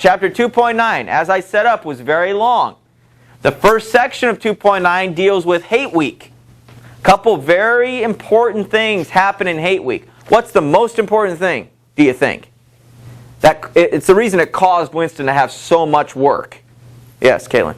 chapter 2.9, as I set up, was very long. The first section of 2.9 deals with Hate Week. A couple very important things happen in Hate Week. What's the most important thing, do you think? It's the reason it caused Winston to have so much work. Yes, Caitlin.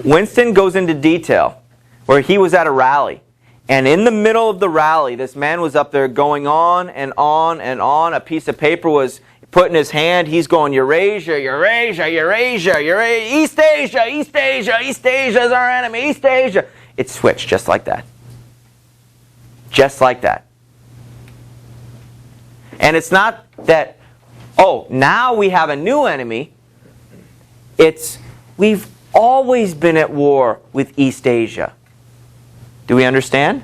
Winston goes into detail where he was at a rally. And in the middle of the rally, this man was up there going on and on and on. A piece of paper was put in his hand. He's going, Eurasia, Eurasia, Eurasia, Eurasia, East Asia, East Asia, East Asia is our enemy, East Asia. It switched just like that. Just like that. And it's not that, oh, now we have a new enemy. It's, we've always been at war with East Asia. Do we understand?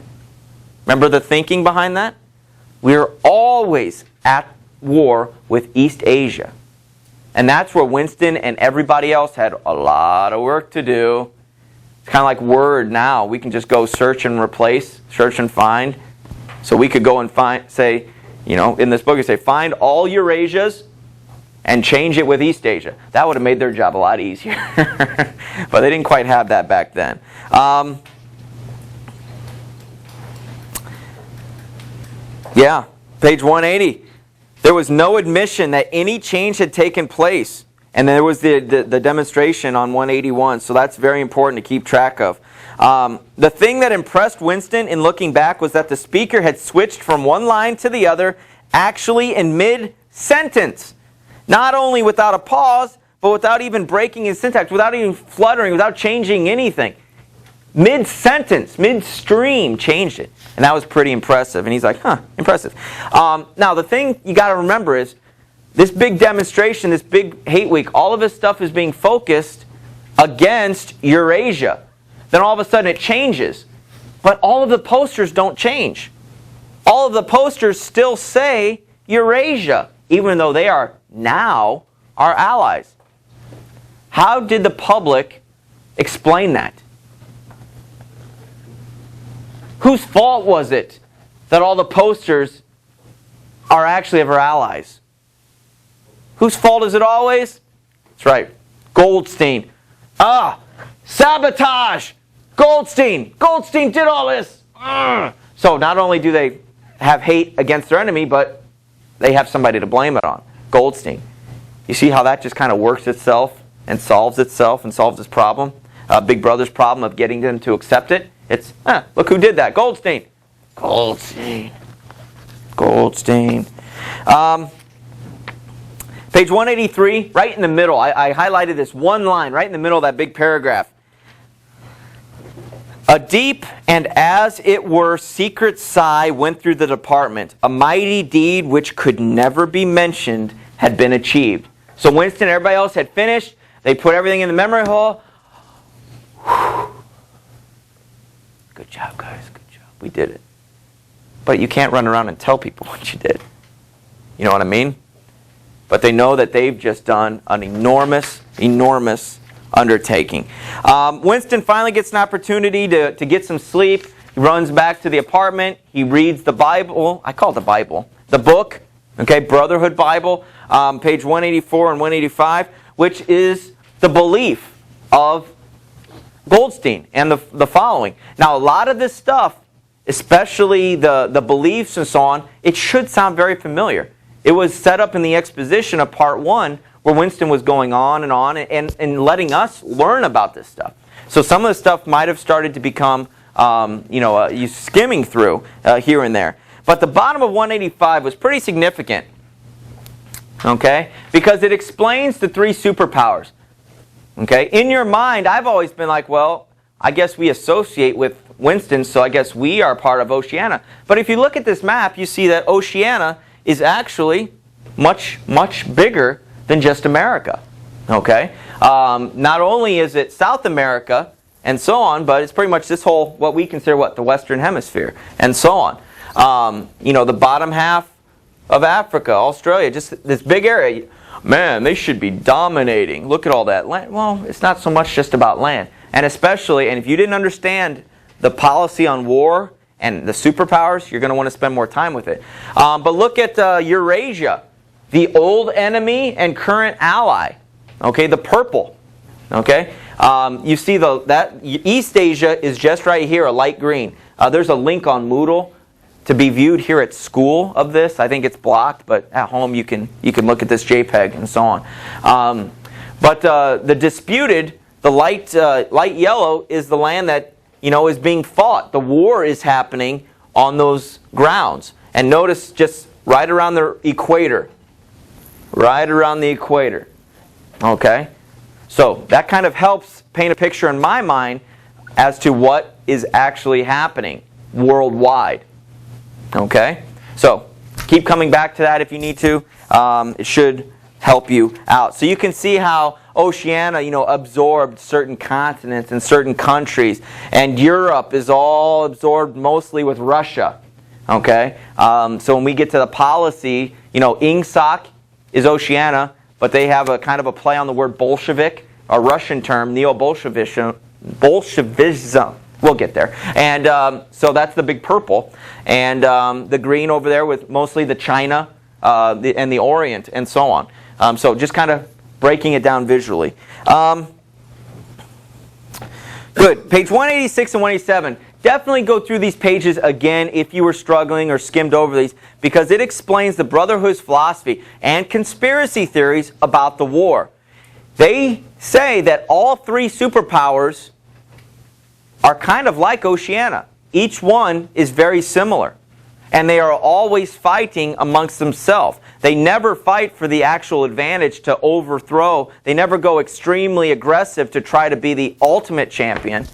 Remember the thinking behind that? We're always at war with East Asia. And that's where Winston and everybody else had a lot of work to do. It's kind of like Word now. We can just go search and replace, search and find. So we could go and find, say, you know, in this book you say, find all Eurasias and change it with East Asia. That would have made their job a lot easier. But they didn't quite have that back then. Yeah, page 180. There was no admission that any change had taken place. And there was the demonstration on 181, so that's very important to keep track of. The thing that impressed Winston in looking back was that the speaker had switched from one line to the other, actually in mid-sentence. Not only without a pause, but without even breaking his syntax, without even fluttering, without changing anything. Mid-sentence, mid-stream, changed it. And that was pretty impressive. And he's like, huh, impressive. Now, the thing you got to remember is, this big demonstration, this big hate week, all of this stuff is being focused against Eurasia. Then all of a sudden it changes. But all of the posters don't change. All of the posters still say Eurasia, even though they are now our allies. How did the public explain that? Whose fault was it that all the posters are actually of our allies? Whose fault is it always? That's right, Goldstein. Sabotage! Goldstein! Goldstein did all this! So not only do they have hate against their enemy, but they have somebody to blame it on. Goldstein. You see how that just kind of works itself and solves this problem? Big Brother's problem of getting them to accept it. It's, look who did that. Goldstein. Goldstein. Goldstein. Page 183, right in the middle. I highlighted this one line right in the middle of that big paragraph. A deep and as it were secret sigh went through the department. A mighty deed which could never be mentioned had been achieved. So Winston and everybody else had finished. They put everything in the memory hole. Good job, guys. Good job. We did it. But you can't run around and tell people what you did. You know what I mean? But they know that they've just done an enormous, enormous undertaking. Winston finally gets an opportunity to get some sleep. He runs back to the apartment. He reads the Bible. I call it the Bible. The book, okay, Brotherhood Bible, page 184 and 185, which is the belief of Goldstein and the following. Now, a lot of this stuff, especially the beliefs and so on, it should sound very familiar. It was set up in the exposition of part 1 where Winston was going on and letting us learn about this stuff. So some of the stuff might have started to become, you skimming through here and there. But the bottom of 185 was pretty significant, okay, because it explains the 3 superpowers. Okay, in your mind, I've always been like, well, I guess we associate with Winston, so I guess we are part of Oceania. But if you look at this map, you see that Oceania is actually much, much bigger than just America. Okay? Not only is it South America and so on, but it's pretty much this whole, what we consider, the Western Hemisphere and so on. The bottom half of Africa, Australia, just this big area. Man, they should be dominating. Look at all that land. Well, it's not so much just about land. And especially, and if you didn't understand the policy on war and the superpowers, you're going to want to spend more time with it. But look at Eurasia, the old enemy and current ally. Okay, the purple. Okay, you see that East Asia is just right here, a light green. There's a link on Moodle to be viewed here at school of this. I think it's blocked, but at home you can look at this JPEG and so on. But the disputed, the light yellow, is the land that is being fought. The war is happening on those grounds. And notice just right around the equator. Right around the equator. Okay? So that kind of helps paint a picture in my mind as to what is actually happening worldwide. Okay? So keep coming back to that if you need to. It should help you out. So you can see how Oceania, absorbed certain continents and certain countries, and Europe is all absorbed mostly with Russia. Okay, so when we get to the policy, INGSOC is Oceania, but they have a kind of a play on the word Bolshevik, a Russian term, neo-Bolshevism. We'll get there. And so that's the big purple, and the green over there with mostly the China and the Orient and so on. So just kind of breaking it down visually. Good. Page 186 and 187. Definitely go through these pages again if you were struggling or skimmed over these, because it explains the Brotherhood's philosophy and conspiracy theories about the war. They say that all three superpowers are kind of like Oceania. Each one is very similar. And they are always fighting amongst themselves. They never fight for the actual advantage to overthrow. They never go extremely aggressive to try to be the ultimate champion,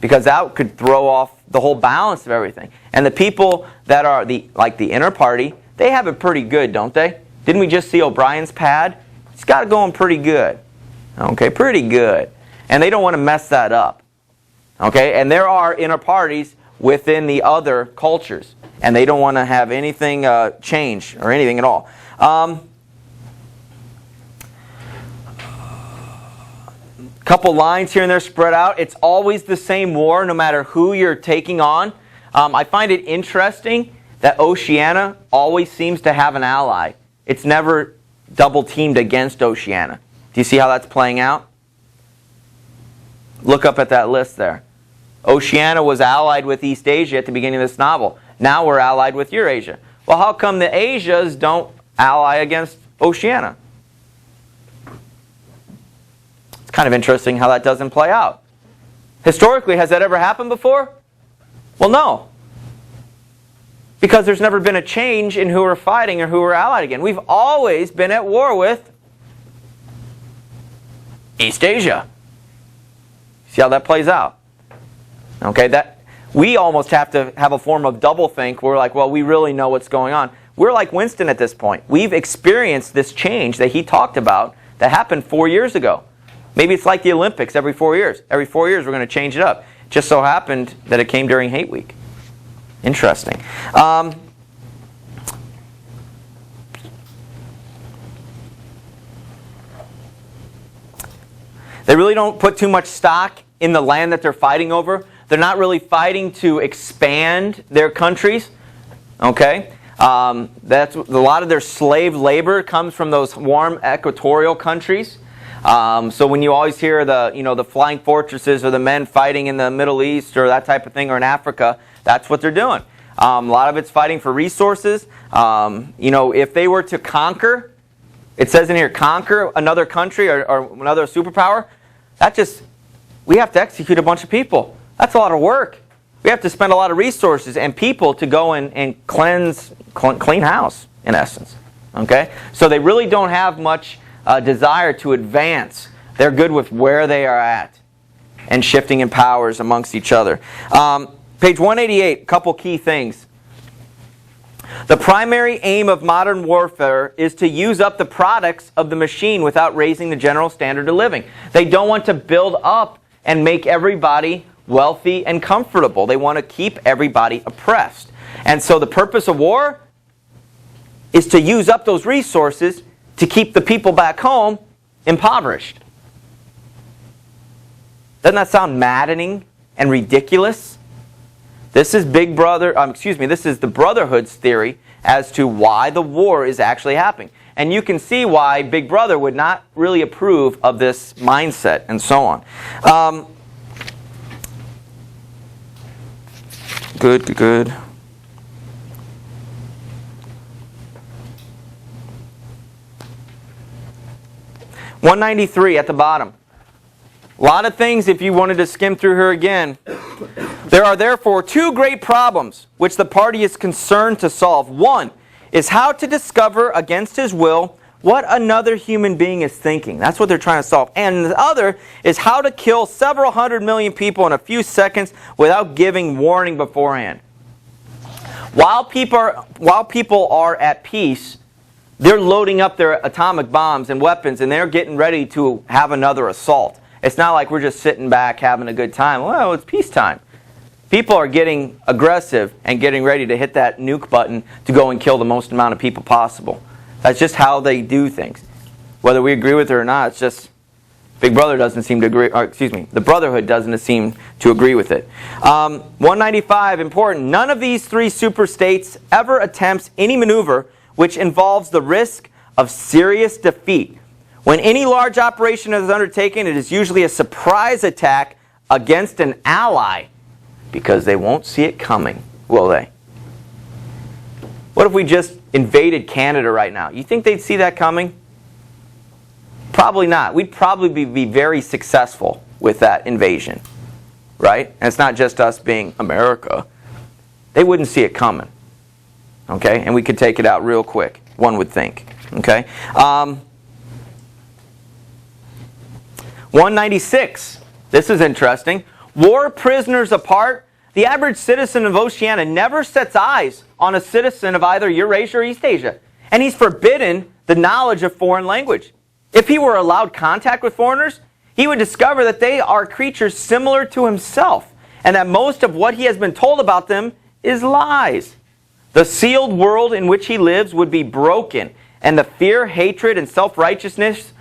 because that could throw off the whole balance of everything. And the people that are like the inner party, they have it pretty good, don't they? Didn't we just see O'Brien's pad? It's got it going pretty good. Okay, pretty good. And they don't want to mess that up. Okay, and there are inner parties within the other cultures, and they don't want to have anything change or anything at all. Couple lines here and there spread out. It's always the same war, no matter who you're taking on. I find it interesting that Oceania always seems to have an ally. It's never double teamed against Oceania. Do you see how that's playing out? Look up at that list there. Oceania was allied with East Asia at the beginning of this novel. Now we're allied with Eurasia. Well, how come the Asias don't ally against Oceania? It's kind of interesting how that doesn't play out. Historically, has that ever happened before? Well, no. Because there's never been a change in who we're fighting or who we're allied against. We've always been at war with East Asia. See how that plays out? Okay, that we almost have to have a form of doublethink. We're like, well, we really know what's going on. We're like Winston at this point. We've experienced this change that he talked about that happened 4 years ago. Maybe it's like the Olympics every 4 years. Every 4 years we're going to change it up. It just so happened that it came during Hate Week. Interesting. They really don't put too much stock in the land that they're fighting over. They're not really fighting to expand their countries. Okay? That's a lot of their slave labor comes from those warm equatorial countries. So when you always hear the flying fortresses or the men fighting in the Middle East or that type of thing, or in Africa, that's what they're doing. A lot of it's fighting for resources. If they were to conquer, it says in here, conquer another country or another superpower, we have to execute a bunch of people. That's a lot of work. We have to spend a lot of resources and people to go and clean house, in essence. Okay? So they really don't have much desire to advance. They're good with where they are at and shifting in powers amongst each other. Page 188, a couple key things. The primary aim of modern warfare is to use up the products of the machine without raising the general standard of living. They don't want to build up and make everybody wealthy and comfortable. They want to keep everybody oppressed. And so the purpose of war is to use up those resources to keep the people back home impoverished. Doesn't that sound maddening and ridiculous? This is Big Brother, this is the Brotherhood's theory as to why the war is actually happening. And you can see why Big Brother would not really approve of this mindset and so on. Good. 193 at the bottom. A lot of things if you wanted to skim through her again. There are therefore two great problems which the party is concerned to solve. One is how to discover against his will what another human being is thinking. That's what they're trying to solve. And the other is how to kill several 100 million people in a few seconds without giving warning beforehand. While people are at peace, they're loading up their atomic bombs and weapons, and they're getting ready to have another assault. It's not like we're just sitting back having a good time. Well, it's peacetime. People are getting aggressive and getting ready to hit that nuke button to go and kill the most amount of people possible. That's just how they do things. Whether we agree with it or not, it's just Big Brother doesn't seem to agree, the Brotherhood doesn't seem to agree with it. 195, important. None of these three superstates ever attempts any maneuver which involves the risk of serious defeat. When any large operation is undertaken, it is usually a surprise attack against an ally, because they won't see it coming, will they? What if we just invaded Canada right now? You think they'd see that coming? Probably not. We'd probably be very successful with that invasion, right? And it's not just us being America. They wouldn't see it coming, okay? And we could take it out real quick, one would think, okay? 196. This is interesting. War prisoners apart, the average citizen of Oceania never sets eyes on a citizen of either Eurasia or East Asia. And he's forbidden the knowledge of foreign language. If he were allowed contact with foreigners, he would discover that they are creatures similar to himself, and that most of what he has been told about them is lies. The sealed world in which he lives would be broken, and the fear, hatred, and self-righteousness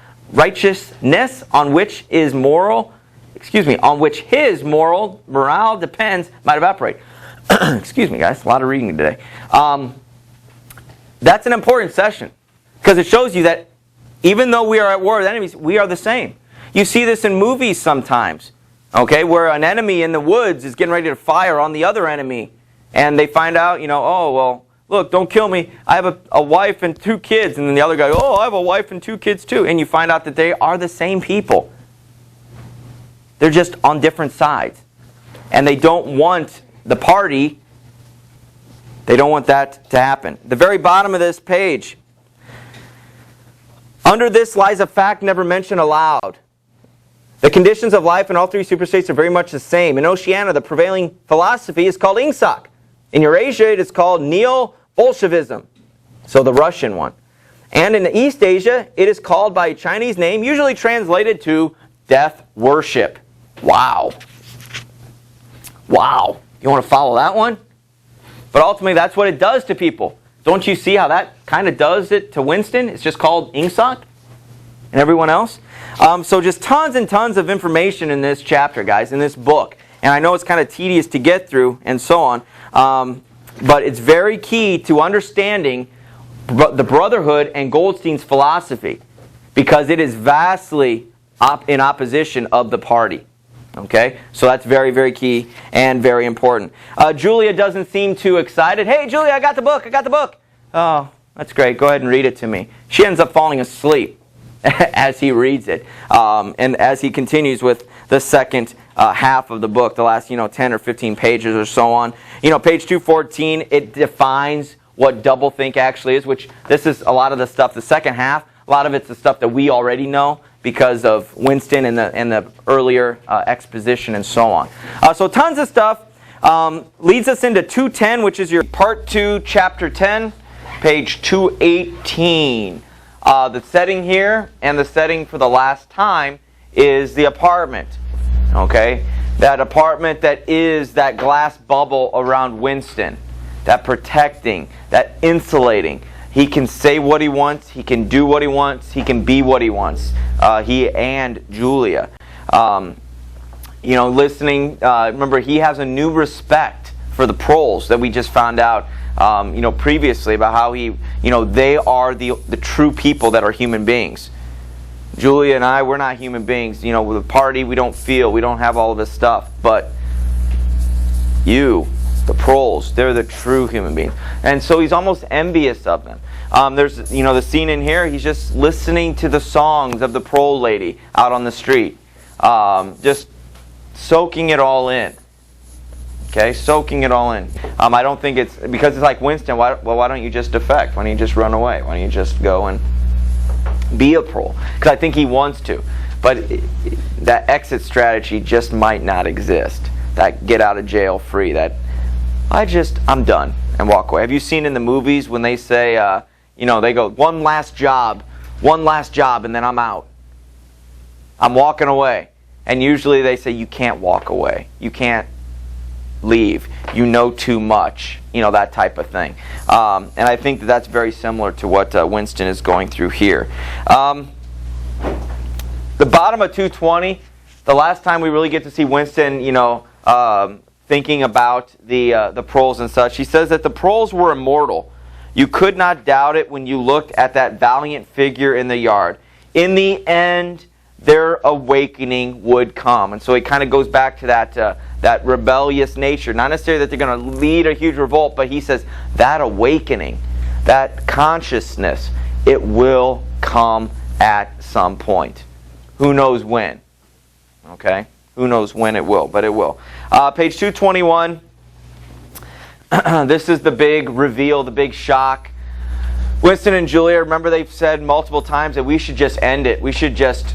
on which his morale depends might evaporate. Excuse me, guys. A lot of reading today. That's an important session, because it shows you that even though we are at war with enemies, we are the same. You see this in movies sometimes, okay, where an enemy in the woods is getting ready to fire on the other enemy, and they find out, oh, well, look, don't kill me. I have a wife and 2 kids. And then the other guy, oh, I have a wife and 2 kids too. And you find out that they are the same people. They're just on different sides. And they don't want the party, they don't want that to happen. The very bottom of this page. Under this lies a fact never mentioned aloud. The conditions of life in all 3 superstates are very much the same. In Oceania, the prevailing philosophy is called Ingsoc. In Eurasia, it is called Neo-Bolshevism, so the Russian one. And in East Asia, it is called by a Chinese name, usually translated to death worship. Wow. Wow. You want to follow that one? But ultimately, that's what it does to people. Don't you see how that kind of does it to Winston? It's just called Ingsoc and everyone else. So just tons and tons of information in this chapter, guys, in this book. And I know it's kind of tedious to get through and so on. But it's very key to understanding the Brotherhood and Goldstein's philosophy, because it is vastly in opposition of the party. Okay? So that's very, very key and very important. Julia doesn't seem too excited. Hey, Julia, I got the book. I got the book. Oh, that's great. Go ahead and read it to me. She ends up falling asleep as he reads it. And as he continues with the second half of the book, the last 10 or 15 pages or so on. Page 214, it defines what doublethink actually is, which this is a lot of the stuff, the second half, a lot of it's the stuff that we already know because of Winston and the earlier exposition and so on. So tons of stuff. Leads us into 210, which is your part 2, chapter 10, page 218. The setting here and the setting for the last time is the apartment. Okay? That apartment that is that glass bubble around Winston. That protecting, that insulating. He can say what he wants, he can do what he wants, he can be what he wants. He and Julia. Listening, remember, he has a new respect for the proles that we just found out, previously about how they are the true people that are human beings. Julia and I, we're not human beings. With a party, we don't feel, we don't have all of this stuff. But you, the proles, they're the true human beings. And so he's almost envious of them. There's, the scene in here, he's just listening to the songs of the prole lady out on the street. Just soaking it all in. Okay, soaking it all in. I don't think it's, because it's like, Winston, why don't you just defect? Why don't you just run away? Why don't you just go and be a prole? Because I think he wants to. But that exit strategy just might not exist. That get out of jail free. That I'm done, and walk away. Have you seen in the movies when they say, they go, one last job, and then I'm out. I'm walking away. And usually they say, you can't walk away. You can't leave. You know too much. That type of thing. And I think that's very similar to what Winston is going through here. The bottom of 220, the last time we really get to see Winston, thinking about the proles and such, he says that the proles were immortal. You could not doubt it when you looked at that valiant figure in the yard. In the end, their awakening would come. And so he kind of goes back to that rebellious nature. Not necessarily that they're going to lead a huge revolt, but he says that awakening, that consciousness, it will come at some point. Who knows when? Okay? Who knows when it will, but it will. Page 221. This is the big reveal, the big shock. Winston and Julia, remember they've said multiple times that we should just end it. We should just,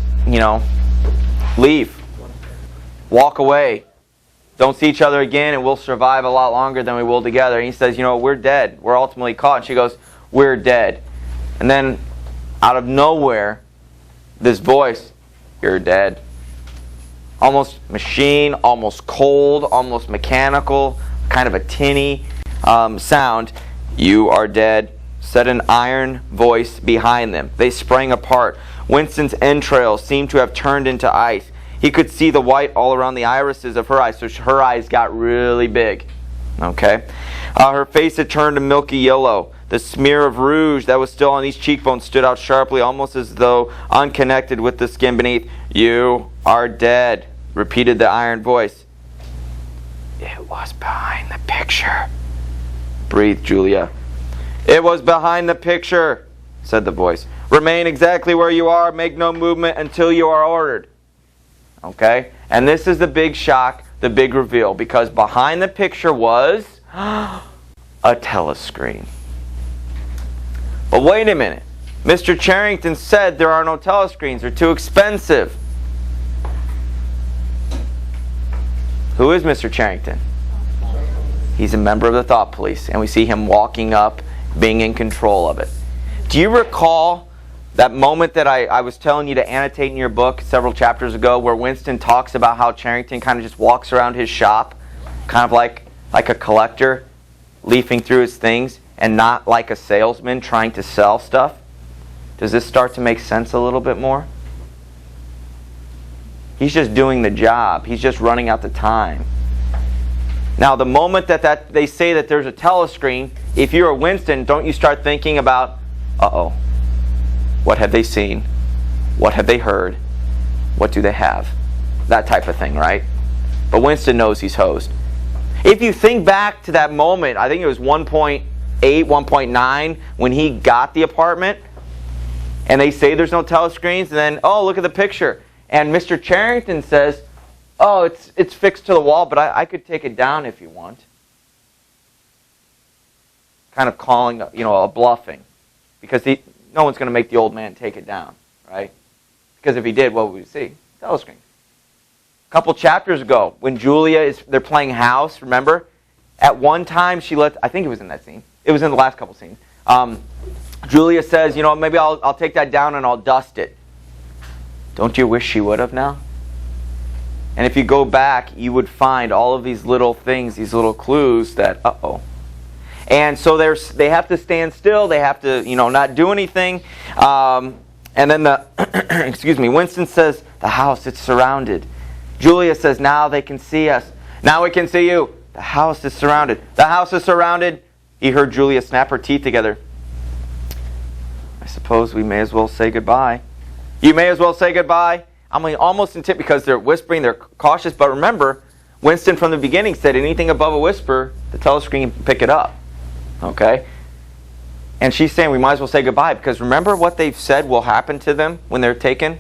leave. Walk away. Don't see each other again, and we'll survive a lot longer than we will together. And he says, we're dead. We're ultimately caught. And she goes, we're dead. And then, out of nowhere, this voice, you're dead. Almost machine, almost cold, almost mechanical, kind of a tinny sound. You are dead, said an iron voice behind them. They sprang apart. Winston's entrails seemed to have turned into ice. He could see the white all around the irises of her eyes, so her eyes got really big. Okay? Her face had turned a milky yellow. The smear of rouge that was still on these cheekbones stood out sharply, almost as though unconnected with the skin beneath. You are dead, repeated the iron voice. It was behind the picture, breathed Julia. It was behind the picture, said the voice. Remain exactly where you are. Make no movement until you are ordered. Okay? And this is the big shock, the big reveal, because behind the picture was a telescreen. But wait a minute. Mr. Charrington said there are no telescreens. They're too expensive. Who is Mr. Charrington? He's a member of the Thought Police, and we see him walking up, being in control of it. Do you recall that moment that I was telling you to annotate in your book several chapters ago, where Winston talks about how Charrington kind of just walks around his shop, kind of like a collector, leafing through his things, and not like a salesman trying to sell stuff? Does this start to make sense a little bit more? He's just doing the job. He's just running out the time. Now, the moment that they say that there's a telescreen, if you're a Winston, don't you start thinking about, uh-oh, what have they seen? What have they heard? What do they have? That type of thing, right? But Winston knows he's hosed. If you think back to that moment, I think it was 1.8, 1.9, when he got the apartment, and they say there's no telescreens, and then, oh, look at the picture. And Mr. Charrington says, oh, it's fixed to the wall, but I could take it down if you want. Kind of calling, a bluffing. Because no one's going to make the old man take it down, right? Because if he did, what would we see? Telescreen. A couple chapters ago, when they're playing house, remember? At one time, I think it was in that scene. It was in the last couple scenes. Julia says, maybe I'll take that down and I'll dust it. Don't you wish she would have now? And if you go back, you would find all of these little things, these little clues that, uh-oh. And so they have to stand still. They have to, not do anything. And then Winston says, the house, it's surrounded. Julia says, now they can see us. Now we can see you. The house is surrounded. The house is surrounded. He heard Julia snap her teeth together. I suppose we may as well say goodbye. You may as well say goodbye. I'm almost intent because they're whispering, they're cautious. But remember, Winston from the beginning said anything above a whisper, the telescreen can pick it up. Okay? And she's saying we might as well say goodbye because remember what they've said will happen to them when they're taken?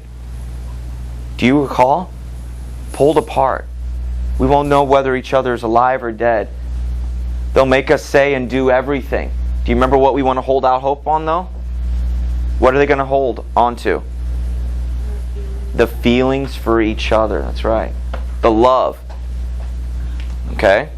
Do you recall? Pulled apart. We won't know whether each other is alive or dead. They'll make us say and do everything. Do you remember what we want to hold out hope on though? What are they going to hold on to? The feelings for each other. That's right. The love. Okay?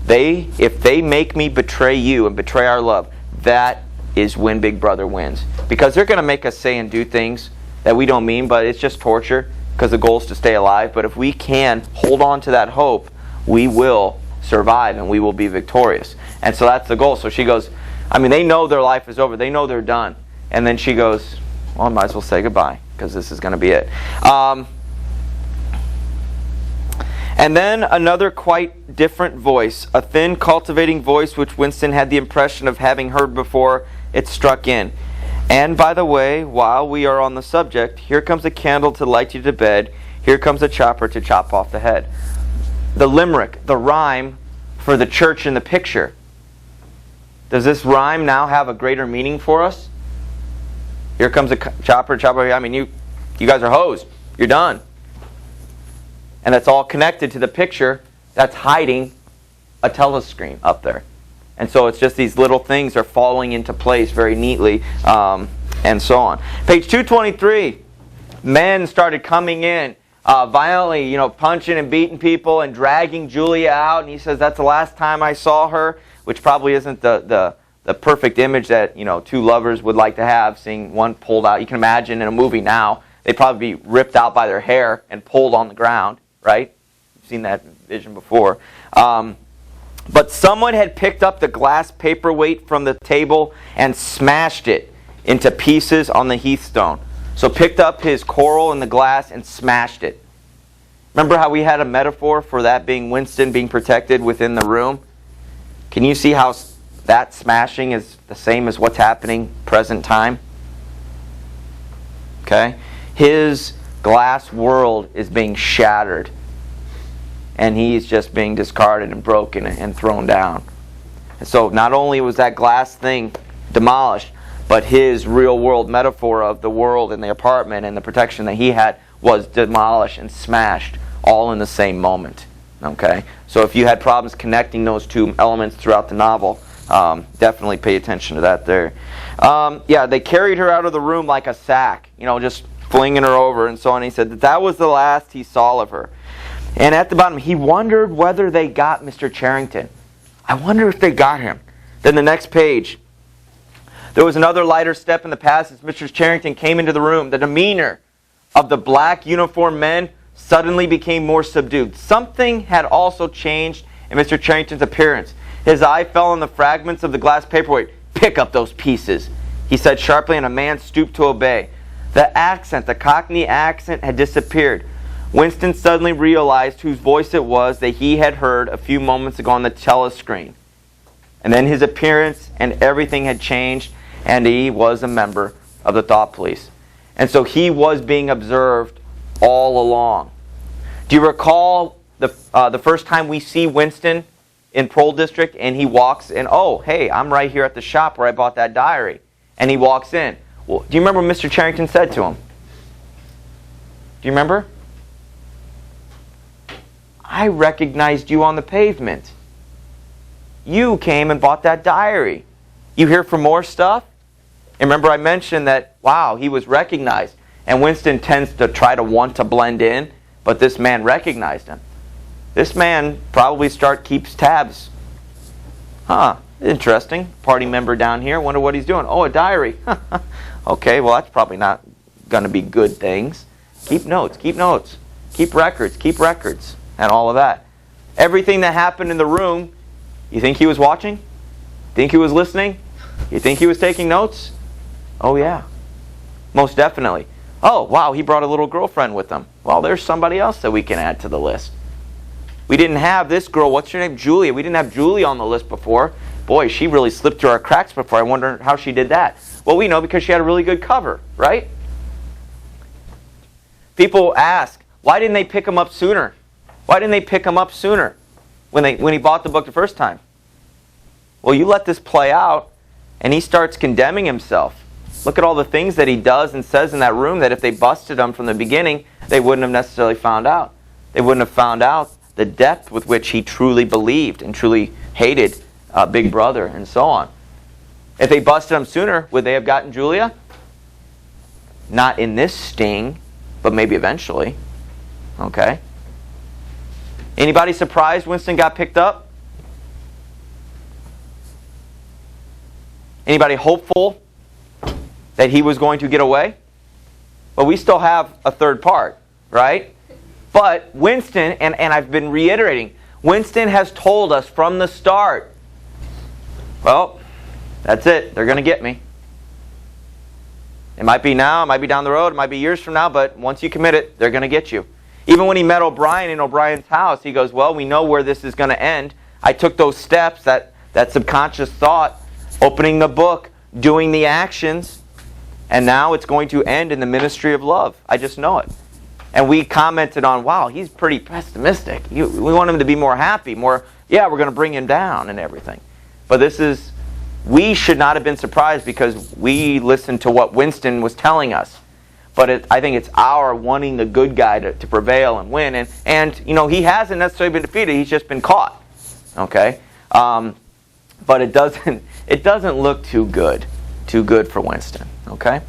If they make me betray you and betray our love, that is when Big Brother wins. Because they're going to make us say and do things that we don't mean, but it's just torture because the goal is to stay alive. But if we can hold on to that hope, we will survive and we will be victorious. And so that's the goal. So she goes, they know their life is over. They know they're done. And then she goes, well, I might as well say goodbye because this is going to be it. And then another quite different voice, a thin, cultivating voice which Winston had the impression of having heard before it struck in. And by the way, while we are on the subject, here comes a candle to light you to bed. Here comes a chopper to chop off the head. The limerick, the rhyme for the church in the picture. Does this rhyme now have a greater meaning for us? Here comes a chopper. You guys are hosed. You're done. And that's all connected to the picture that's hiding a telescreen up there. And so it's just these little things are falling into place very neatly, and so on. Page 223, men started coming in, violently, punching and beating people and dragging Julia out. And he says, that's the last time I saw her, which probably isn't the perfect image that, two lovers would like to have, seeing one pulled out. You can imagine in a movie now, they'd probably be ripped out by their hair and pulled on the ground. Right? You've seen that vision before. But someone had picked up the glass paperweight from the table and smashed it into pieces on the hearthstone. So picked up his coral in the glass and smashed it. Remember how we had a metaphor for that being Winston being protected within the room? Can you see how that smashing is the same as what's happening present time? Okay? His glass world is being shattered. And he's just being discarded and broken and thrown down. And so not only was that glass thing demolished, but his real world metaphor of the world and the apartment and the protection that he had was demolished and smashed all in the same moment. Okay? So if you had problems connecting those two elements throughout the novel, definitely pay attention to that there. They carried her out of the room like a sack, just flinging her over and so on. He said that was the last he saw of her. And at the bottom, he wondered whether they got Mr. Charrington. I wonder if they got him. Then the next page. There was another lighter step in the passage. Mr. Charrington came into the room. The demeanor of the black uniformed men suddenly became more subdued. Something had also changed in Mr. Charrington's appearance. His eye fell on the fragments of the glass paperweight. Pick up those pieces, he said sharply, and a man stooped to obey. The Cockney accent had disappeared. Winston suddenly realized whose voice it was that he had heard a few moments ago on the telescreen. And then his appearance and everything had changed, and he was a member of the Thought Police. And so he was being observed all along. Do you recall the first time we see Winston in Prole District and he walks in? Oh, hey, I'm right here at the shop where I bought that diary. And he walks in. Well, do you remember what Mr. Charrington said to him? Do you remember? I recognized you on the pavement. You came and bought that diary. You here for more stuff? And remember I mentioned that, wow, he was recognized. And Winston tends to try to want to blend in, but this man recognized him. This man probably keeps tabs. Interesting. Party member down here. Wonder what he's doing. Oh, a diary. Okay, well, that's probably not going to be good things. Keep notes. Keep records, and all of that. Everything that happened in the room, you think he was watching? Think he was listening? You think he was taking notes? Oh, yeah. Most definitely. Oh, wow, he brought a little girlfriend with him. Well, there's somebody else that we can add to the list. We didn't have this girl, what's her name? Julia. We didn't have Julia on the list before. Boy, she really slipped through our cracks before. I wonder how she did that. Well, we know because she had a really good cover, right? People ask, why didn't they pick him up sooner? Why didn't they pick him up sooner when he bought the book the first time? Well, you let this play out, and he starts condemning himself. Look at all the things that he does and says in that room that if they busted him from the beginning, they wouldn't have necessarily found out. They wouldn't have found out the depth with which he truly believed and truly hated Big Brother and so on. If they busted him sooner, would they have gotten Julia? Not in this sting, but maybe eventually. Okay. Anybody surprised Winston got picked up? Anybody hopeful that he was going to get away? Well, we still have a third part, right? But Winston, and I've been reiterating, Winston has told us from the start, well, that's it. They're going to get me. It might be now, it might be down the road, it might be years from now, but once you commit it, they're going to get you. Even when he met O'Brien in O'Brien's house, he goes, well, we know where this is going to end. I took those steps, that subconscious thought, opening the book, doing the actions, and now it's going to end in the ministry of love. I just know it. And we commented on, wow, he's pretty pessimistic. We want him to be more happy, we're going to bring him down and everything. But we should not have been surprised because we listened to what Winston was telling us. But I think it's our wanting the good guy to prevail and win. And he hasn't necessarily been defeated. He's just been caught. Okay? But it doesn't look too good for Winston. Okay?